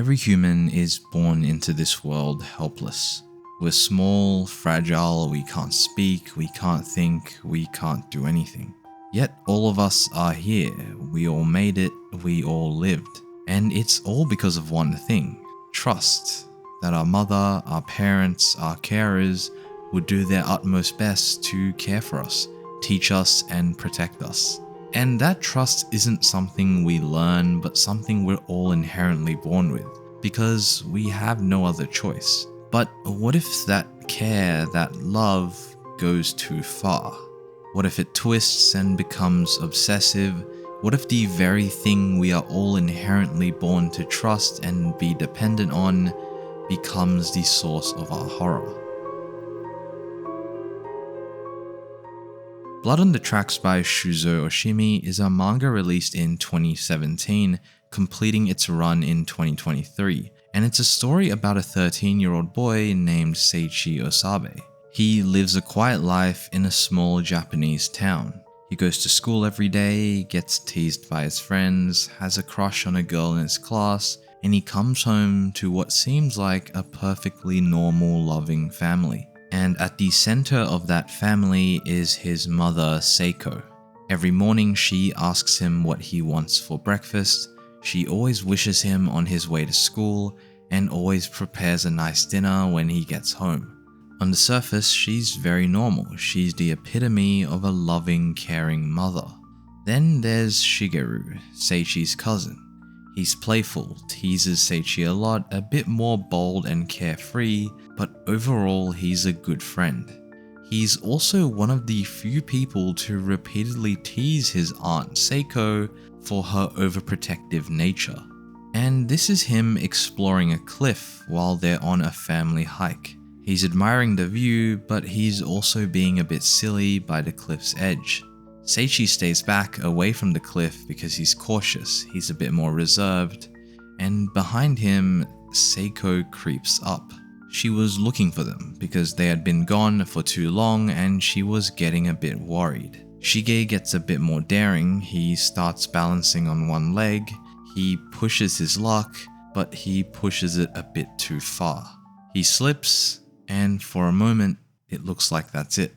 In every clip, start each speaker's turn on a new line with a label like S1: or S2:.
S1: Every human is born into this world helpless. We're small, fragile, we can't speak, we can't think, we can't do anything. Yet all of us are here, we all made it, we all lived. And it's all because of one thing: trust. That our mother, our parents, our carers would do their utmost best to care for us, teach us, and protect us. And that trust isn't something we learn, but something we're all inherently born with, because we have no other choice. But what if that care, that love, goes too far? What if it twists and becomes obsessive? What if the very thing we are all inherently born to trust and be dependent on becomes the source of our horror? Blood on the Tracks by Shuzo Oshimi is a manga released in 2017, completing its run in 2023, and it's a story about a 13-year-old boy named Seichii Osabe. He lives a quiet life in a small Japanese town. He goes to school every day, gets teased by his friends, has a crush on a girl in his class, and he comes home to what seems like a perfectly normal, loving family. And at the center of that family is his mother, Seiko. Every morning she asks him what he wants for breakfast, she always wishes him on his way to school, and always prepares a nice dinner when he gets home. On the surface, she's very normal. She's the epitome of a loving, caring mother. Then there's Shigeru, Seichi's cousin. He's playful, teases Seichii a lot, a bit more bold and carefree, but overall he's a good friend. He's also one of the few people to repeatedly tease his aunt Seiko for her overprotective nature. And this is him exploring a cliff while they're on a family hike. He's admiring the view, but he's also being a bit silly by the cliff's edge. Seichii stays back away from the cliff because he's cautious, he's a bit more reserved, and behind him, Seiko creeps up. She was looking for them because they had been gone for too long and she was getting a bit worried. Shige gets a bit more daring. He starts balancing on one leg, he pushes his luck, but he pushes it a bit too far. He slips, and for a moment, it looks like that's it.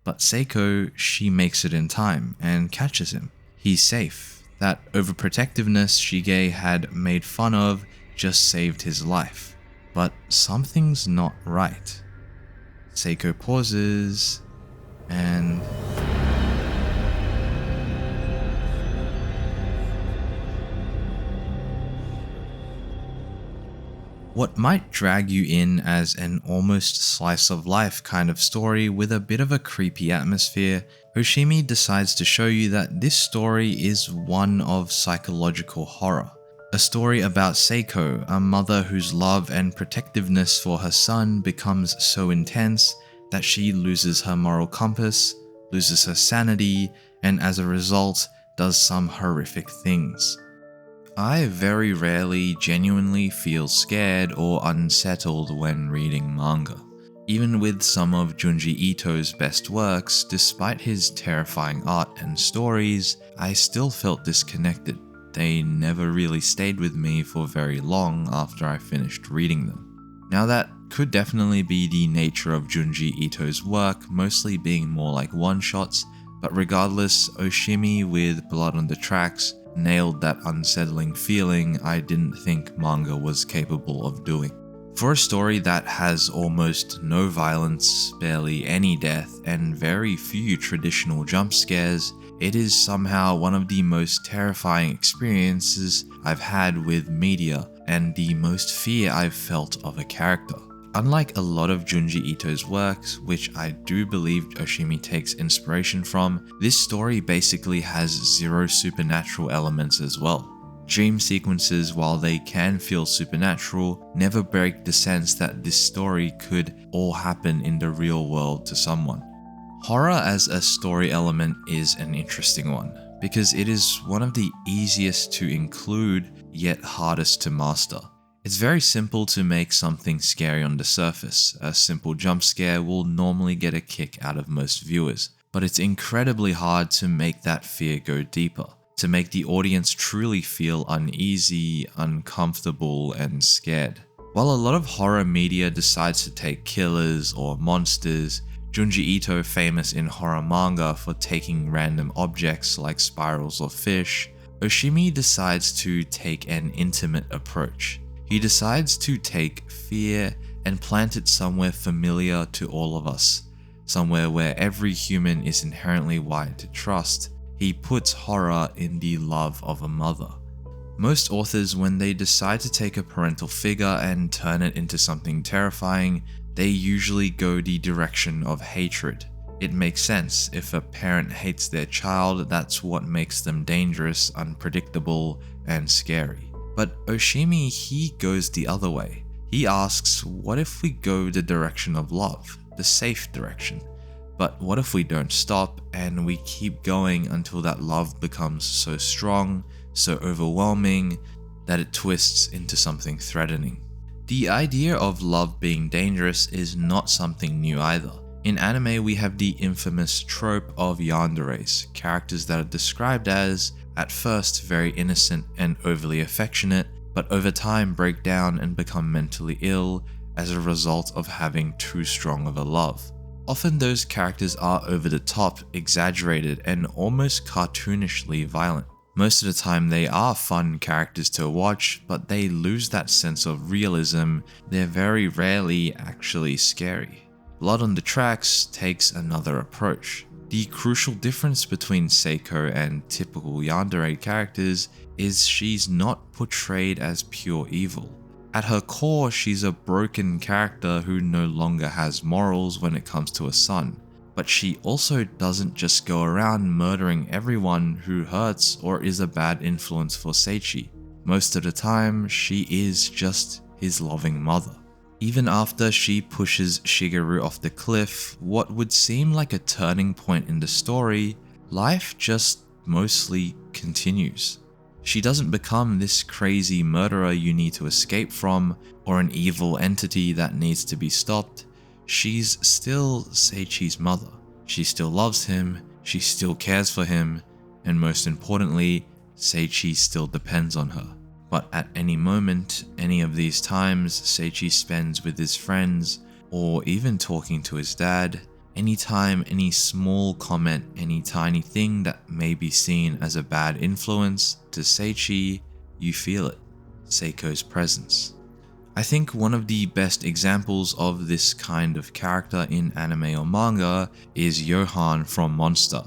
S1: But Seiko, she makes it in time and catches him. He's safe. That overprotectiveness Shige had made fun of just saved his life. But something's not right. Seiko pauses, and what might drag you in as an almost slice of life kind of story with a bit of a creepy atmosphere, Oshimi decides to show you that this story is one of psychological horror. A story about Seiko, a mother whose love and protectiveness for her son becomes so intense that she loses her moral compass, loses her sanity, and as a result, does some horrific things. I very rarely genuinely feel scared or unsettled when reading manga. Even with some of Junji Ito's best works, despite his terrifying art and stories, I still felt disconnected. They never really stayed with me for very long after I finished reading them. Now that could definitely be the nature of Junji Ito's work, mostly being more like one-shots, but regardless, Oshimi with Blood on the Tracks nailed that unsettling feeling I didn't think manga was capable of doing. For a story that has almost no violence, barely any death, and very few traditional jump scares, it is somehow one of the most terrifying experiences I've had with media and the most fear I've felt of a character. Unlike a lot of Junji Ito's works, which I do believe Oshimi takes inspiration from, this story basically has zero supernatural elements as well. Dream sequences, while they can feel supernatural, never break the sense that this story could all happen in the real world to someone. Horror as a story element is an interesting one, because it is one of the easiest to include, yet hardest to master. It's very simple to make something scary on the surface. A simple jump scare will normally get a kick out of most viewers, but it's incredibly hard to make that fear go deeper, to make the audience truly feel uneasy, uncomfortable, and scared. While a lot of horror media decides to take killers or monsters, Junji Ito, famous in horror manga for taking random objects like spirals or fish, Oshimi decides to take an intimate approach. He decides to take fear and plant it somewhere familiar to all of us, somewhere where every human is inherently wired to trust. He puts horror in the love of a mother. Most authors, when they decide to take a parental figure and turn it into something terrifying, they usually go the direction of hatred. It makes sense. If a parent hates their child, that's what makes them dangerous, unpredictable, and scary. But Oshimi, he goes the other way. He asks, what if we go the direction of love, the safe direction? But what if we don't stop and we keep going until that love becomes so strong, so overwhelming, that it twists into something threatening? The idea of love being dangerous is not something new either. In anime, we have the infamous trope of yanderes, characters that are described as, at first, very innocent and overly affectionate, but over time break down and become mentally ill as a result of having too strong of a love. Often those characters are over the top, exaggerated, and almost cartoonishly violent. Most of the time they are fun characters to watch, but they lose that sense of realism. They're very rarely actually scary. Blood on the Tracks takes another approach. The crucial difference between Seiko and typical yandere characters is she's not portrayed as pure evil. At her core, she's a broken character who no longer has morals when it comes to a son. But she also doesn't just go around murdering everyone who hurts or is a bad influence for Seichii. Most of the time, she is just his loving mother. Even after she pushes Shigeru off the cliff, what would seem like a turning point in the story, life just mostly continues. She doesn't become this crazy murderer you need to escape from, or an evil entity that needs to be stopped. She's still Seichi's mother. She still loves him, she still cares for him, and most importantly, Seichii still depends on her. But at any moment, any of these times Seichii spends with his friends, or even talking to his dad, anytime any small comment, any tiny thing that may be seen as a bad influence to Seichii, you feel it, Seiko's presence. I think one of the best examples of this kind of character in anime or manga is Johan from Monster.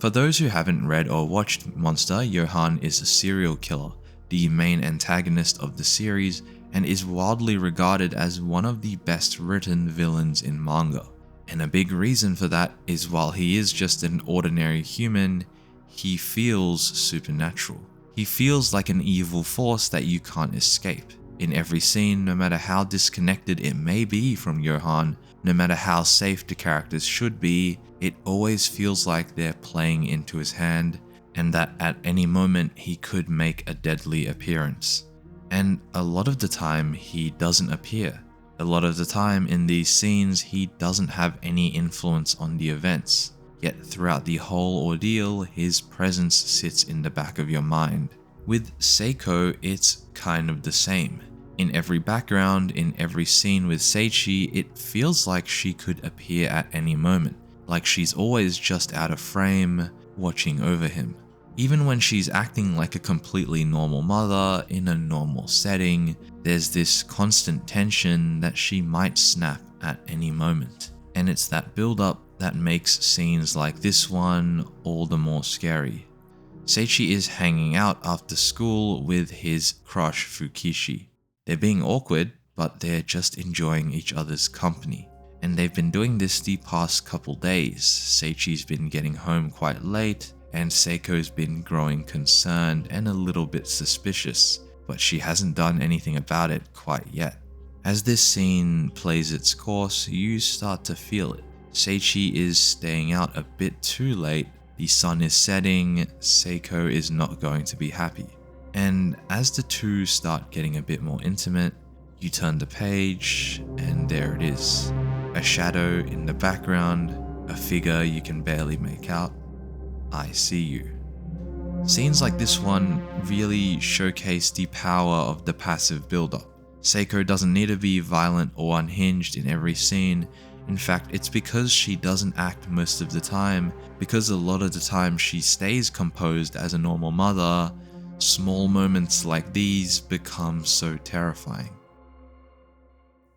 S1: For those who haven't read or watched Monster, Johan is a serial killer, the main antagonist of the series, and is widely regarded as one of the best written villains in manga. And a big reason for that is while he is just an ordinary human, he feels supernatural. He feels like an evil force that you can't escape. In every scene, no matter how disconnected it may be from Johan, no matter how safe the characters should be, it always feels like they're playing into his hand, and that at any moment he could make a deadly appearance. And a lot of the time he doesn't appear. A lot of the time in these scenes he doesn't have any influence on the events. Yet throughout the whole ordeal, his presence sits in the back of your mind. With Seiko, it's kind of the same. In every background, in every scene with Seichii, it feels like she could appear at any moment, like she's always just out of frame, watching over him. Even when she's acting like a completely normal mother in a normal setting, there's this constant tension that she might snap at any moment. And it's that build-up that makes scenes like this one all the more scary. Seichii is hanging out after school with his crush Fukishi. They're being awkward, but they're just enjoying each other's company. And they've been doing this the past couple days. Seichii's been getting home quite late, and Seiko's been growing concerned and a little bit suspicious, but she hasn't done anything about it quite yet. As this scene plays its course, you start to feel it. Seichii is staying out a bit too late, the sun is setting, Seiko is not going to be happy. And as the two start getting a bit more intimate, you turn the page, and there it is. A shadow in the background, a figure you can barely make out. I see you. Scenes like this one really showcase the power of the passive build-up. Seiko doesn't need to be violent or unhinged in every scene. In fact, it's because she doesn't act most of the time, because a lot of the time she stays composed as a normal mother. Small moments like these become so terrifying.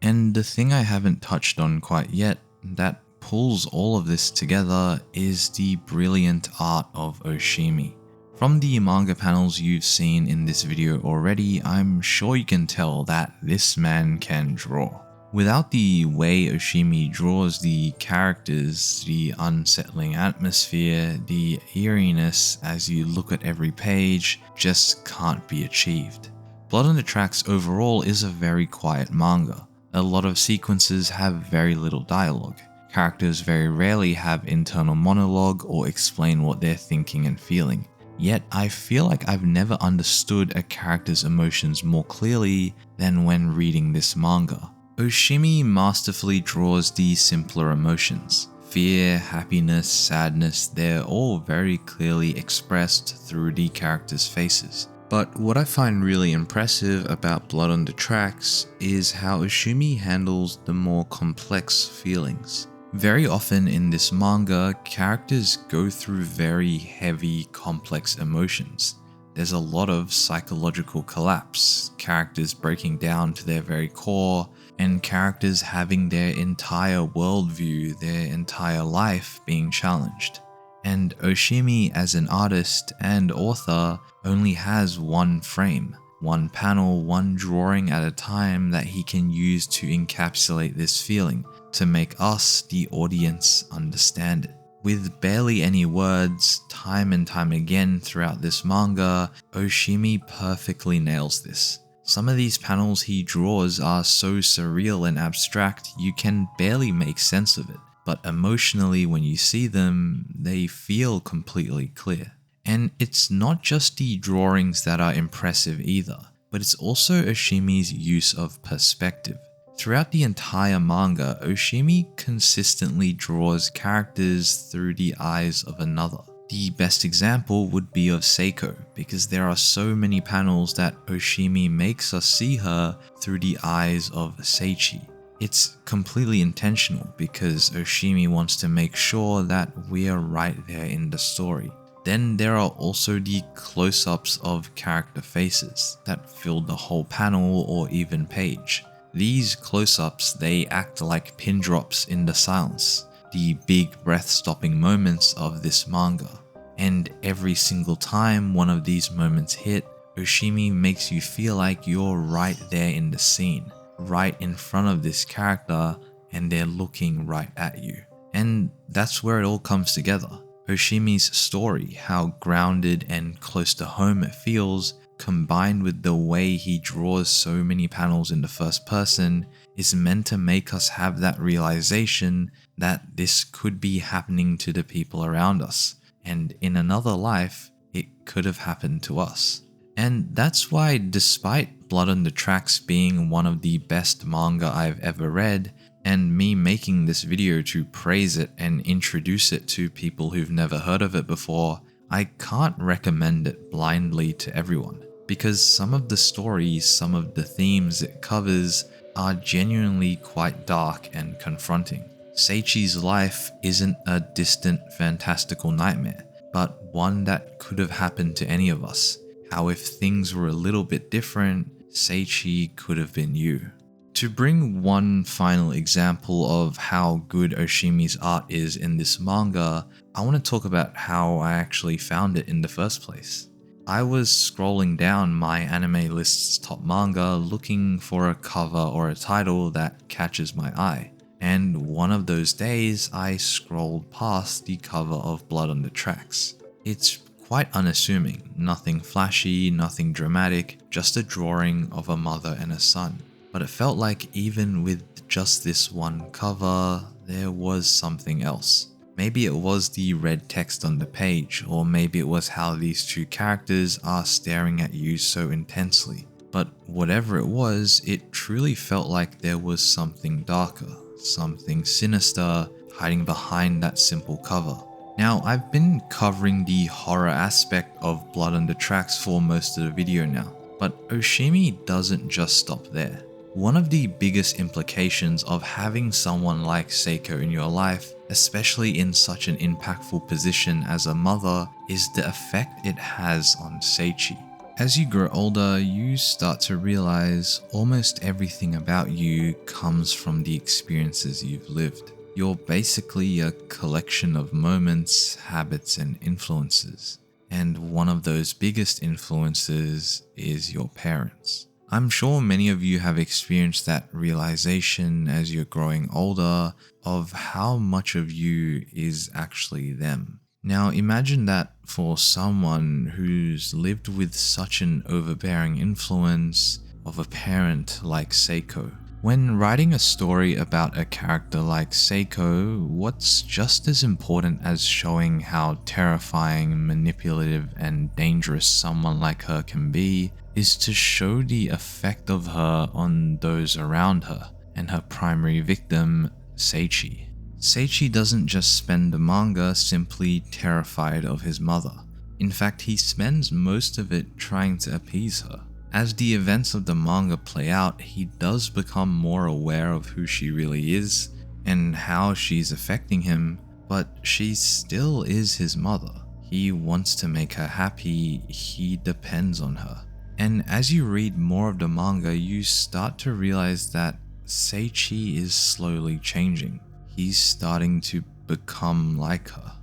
S1: And the thing I haven't touched on quite yet that pulls all of this together is the brilliant art of Oshimi. From the manga panels you've seen in this video already, I'm sure you can tell that this man can draw. Without the way Oshimi draws the characters, the unsettling atmosphere, the eeriness as you look at every page just can't be achieved. Blood on the Tracks overall is a very quiet manga. A lot of sequences have very little dialogue. Characters very rarely have internal monologue or explain what they're thinking and feeling. Yet I feel like I've never understood a character's emotions more clearly than when reading this manga. Oshimi masterfully draws the simpler emotions. Fear, happiness, sadness, they're all very clearly expressed through the characters' faces. But what I find really impressive about Blood on the Tracks is how Oshimi handles the more complex feelings. Very often in this manga, characters go through very heavy, complex emotions. There's a lot of psychological collapse, characters breaking down to their very core, and characters having their entire worldview, their entire life being challenged. And Oshimi as an artist and author only has one frame, one panel, one drawing at a time that he can use to encapsulate this feeling, to make us, the audience, understand it. With barely any words, time and time again throughout this manga, Oshimi perfectly nails this. Some of these panels he draws are so surreal and abstract you can barely make sense of it, but emotionally when you see them, they feel completely clear. And it's not just the drawings that are impressive either, but it's also Oshimi's use of perspective. Throughout the entire manga, Oshimi consistently draws characters through the eyes of another. The best example would be of Seiko, because there are so many panels that Oshimi makes us see her through the eyes of Seichii. It's completely intentional because Oshimi wants to make sure that we're right there in the story. Then there are also the close-ups of character faces that fill the whole panel or even page. These close-ups, they act like pin drops in the silence, the big breath-stopping moments of this manga. And every single time one of these moments hit, Oshimi makes you feel like you're right there in the scene, right in front of this character, and they're looking right at you. And that's where it all comes together. Oshimi's story, how grounded and close to home it feels, combined with the way he draws so many panels in the first person, is meant to make us have that realization that this could be happening to the people around us, and in another life, it could have happened to us. And that's why, despite Blood on the Tracks being one of the best manga I've ever read, and me making this video to praise it and introduce it to people who've never heard of it before, I can't recommend it blindly to everyone, because some of the stories, some of the themes it covers are genuinely quite dark and confronting. Seichi's life isn't a distant fantastical nightmare, but one that could have happened to any of us. How if things were a little bit different, Seichii could have been you. To bring one final example of how good Oshimi's art is in this manga, I want to talk about how I actually found it in the first place. I was scrolling down my anime list's top manga looking for a cover or a title that catches my eye, and one of those days I scrolled past the cover of Blood on the Tracks. It's quite unassuming, nothing flashy, nothing dramatic, just a drawing of a mother and a son. But it felt like even with just this one cover, there was something else. Maybe it was the red text on the page, or maybe it was how these two characters are staring at you so intensely. But whatever it was, it truly felt like there was something darker, something sinister hiding behind that simple cover. Now, I've been covering the horror aspect of Blood on the Tracks for most of the video now, but Oshimi doesn't just stop there. One of the biggest implications of having someone like Seiko in your life, especially in such an impactful position as a mother, is the effect it has on Seichii. As you grow older, you start to realize almost everything about you comes from the experiences you've lived. You're basically a collection of moments, habits, and influences. And one of those biggest influences is your parents. I'm sure many of you have experienced that realization as you're growing older of how much of you is actually them. Now imagine that for someone who's lived with such an overbearing influence of a parent like Seiko. When writing a story about a character like Seiko, what's just as important as showing how terrifying, manipulative, and dangerous someone like her can be is to show the effect of her on those around her and her primary victim, Seichii. Seichii doesn't just spend the manga simply terrified of his mother. In fact, he spends most of it trying to appease her. As the events of the manga play out, he does become more aware of who she really is and how she's affecting him, but she still is his mother. He wants to make her happy, he depends on her. And as you read more of the manga, you start to realize that Seichii is slowly changing. He's starting to become like her.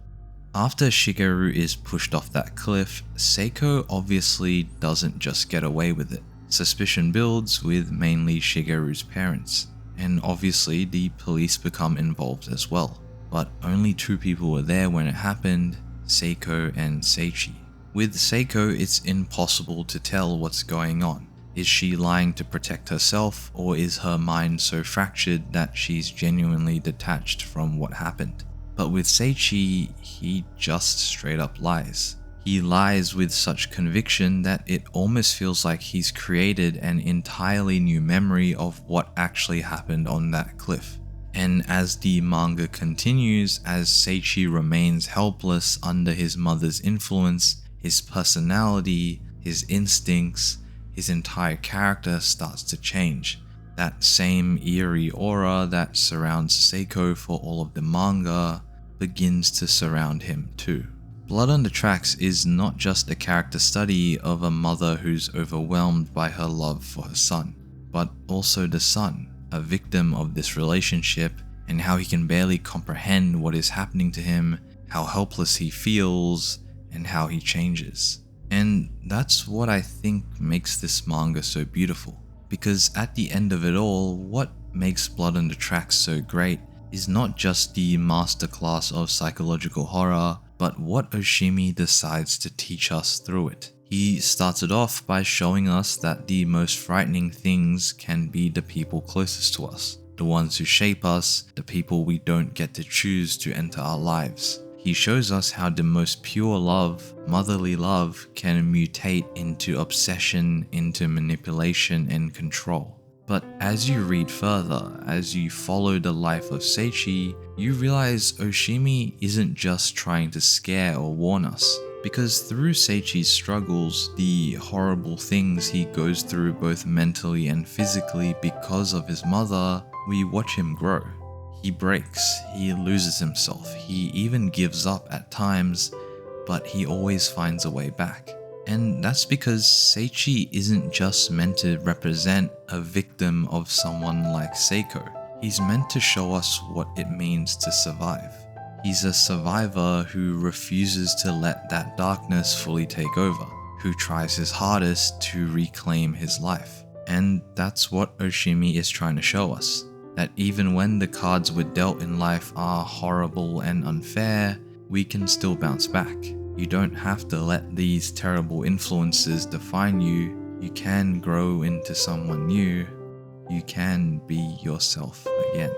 S1: After Shigeru is pushed off that cliff, Seiko obviously doesn't just get away with it. Suspicion builds with mainly Shigeru's parents, and obviously the police become involved as well. But only two people were there when it happened, Seiko and Seichii. With Seiko, it's impossible to tell what's going on. Is she lying to protect herself, or is her mind so fractured that she's genuinely detached from what happened? But with Seichii, he just straight up lies. He lies with such conviction that it almost feels like he's created an entirely new memory of what actually happened on that cliff. And as the manga continues, as Seichii remains helpless under his mother's influence, his personality, his instincts, his entire character starts to change. That same eerie aura that surrounds Seiko for all of the manga begins to surround him too. Blood on the Tracks is not just a character study of a mother who's overwhelmed by her love for her son, but also the son, a victim of this relationship, and how he can barely comprehend what is happening to him, how helpless he feels, and how he changes. And that's what I think makes this manga so beautiful, because at the end of it all, what makes Blood on the Tracks so great is not just the masterclass of psychological horror, but what Oshimi decides to teach us through it. He starts it off by showing us that the most frightening things can be the people closest to us, the ones who shape us, the people we don't get to choose to enter our lives. He shows us how the most pure love, motherly love, can mutate into obsession, into manipulation and control. But as you read further, as you follow the life of Seichii, you realize Oshimi isn't just trying to scare or warn us. Because through Seichi's struggles, the horrible things he goes through both mentally and physically because of his mother, we watch him grow. He breaks, he loses himself, he even gives up at times, but he always finds a way back. And that's because Seichii isn't just meant to represent a victim of someone like Seiko. He's meant to show us what it means to survive. He's a survivor who refuses to let that darkness fully take over, who tries his hardest to reclaim his life. And that's what Oshimi is trying to show us. That even when the cards we're dealt in life are horrible and unfair, we can still bounce back. You don't have to let these terrible influences define you. You can grow into someone new. You can be yourself again.